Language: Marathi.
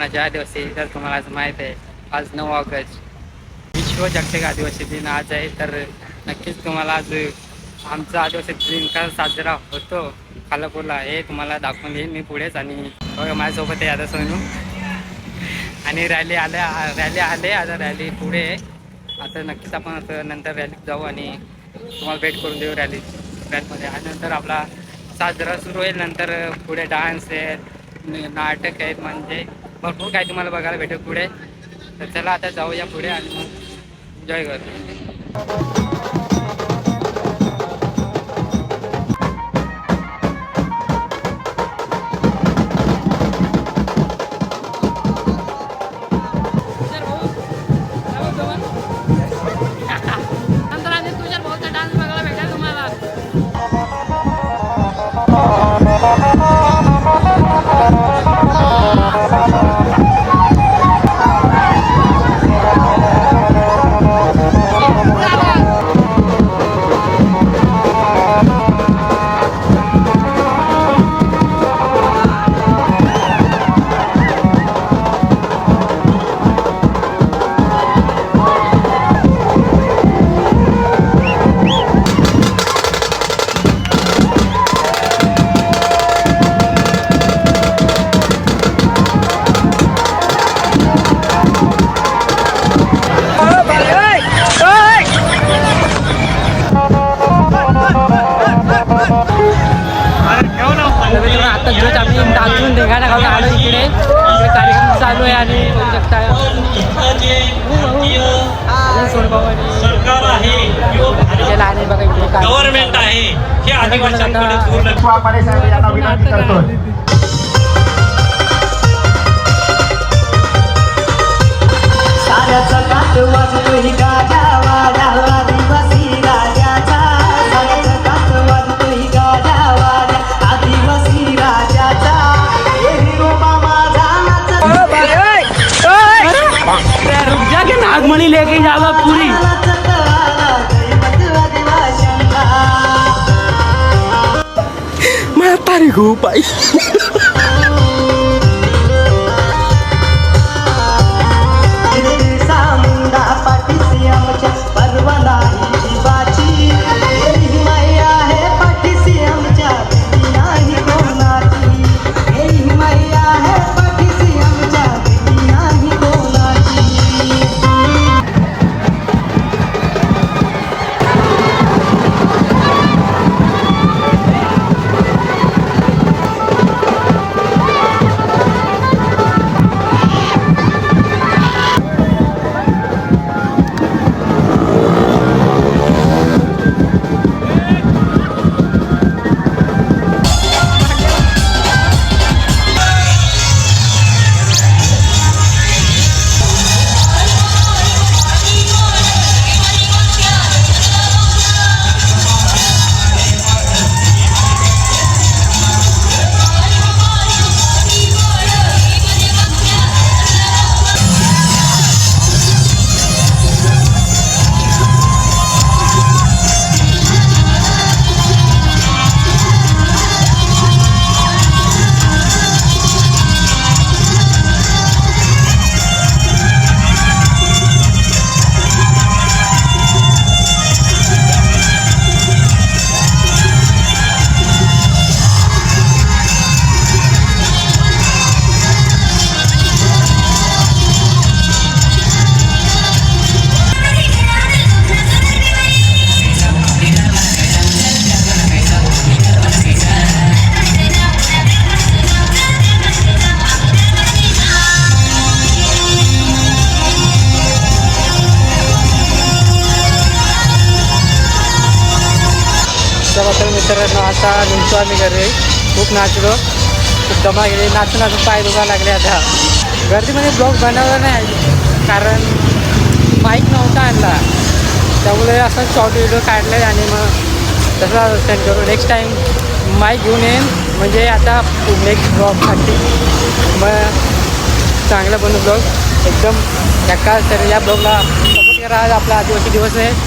माझ्या आदिवासी. तर तुम्हाला आज माहीत आहे आज 9 ऑगस्ट विश्व जागतिक आदिवासी दिन आज आहे. तर नक्कीच तुम्हाला आज आमचा आदिवासी दिन का साजरा होतो खालापूरला हे तुम्हाला दाखवून देईन मी पुढेच. आणि बघा माझ्यासोबत आहे आता सोनू आणि रॅली आले आता रॅली पुढे आहे. आता नक्कीच आपण आता नंतर रॅलीत जाऊ आणि तुम्हाला भेट करून देऊ रॅलीमध्ये. आणि नंतर आपला साजरा सुरू होईल. नंतर पुढे डान्स आहे नाटक आहेत म्हणजे भरपूर काही तुम्हाला बघायला भेटेल पुढे. तर चला आता जाऊया पुढे आणि मग एन्जॉय करू. आता जोच आम्ही दाखवून निघायला आलो इकडे कार्यक्रम चालू आहे आणि बघू शकता लहान बघा इकडे गव्हर्नमेंट आहे हे आदिवासींकडे नागमणी लेके जावा पूरी मैं तारी को पाई मित्रांनो आता निघतो आम्ही घरी. खूप नाचलो खूप दमा गेली नाचून नाचून पाय दुखायला लागले. आता गर्दीमध्ये ब्लॉग बनवला नाही कारण माईक नव्हता आणला त्यामुळे असं शॉर्ट व्हिडिओ काढले आणि मग तसा सेंड करू. नेक्स्ट टाईम माईक घेऊन येईन म्हणजे आता नेक्स्ट ब्लॉगसाठी मग चांगला बनू ब्लॉग एकदम. तर या ब्लॉगला सपोर्ट करा. आज आपला आदिवासी दिवस आहे.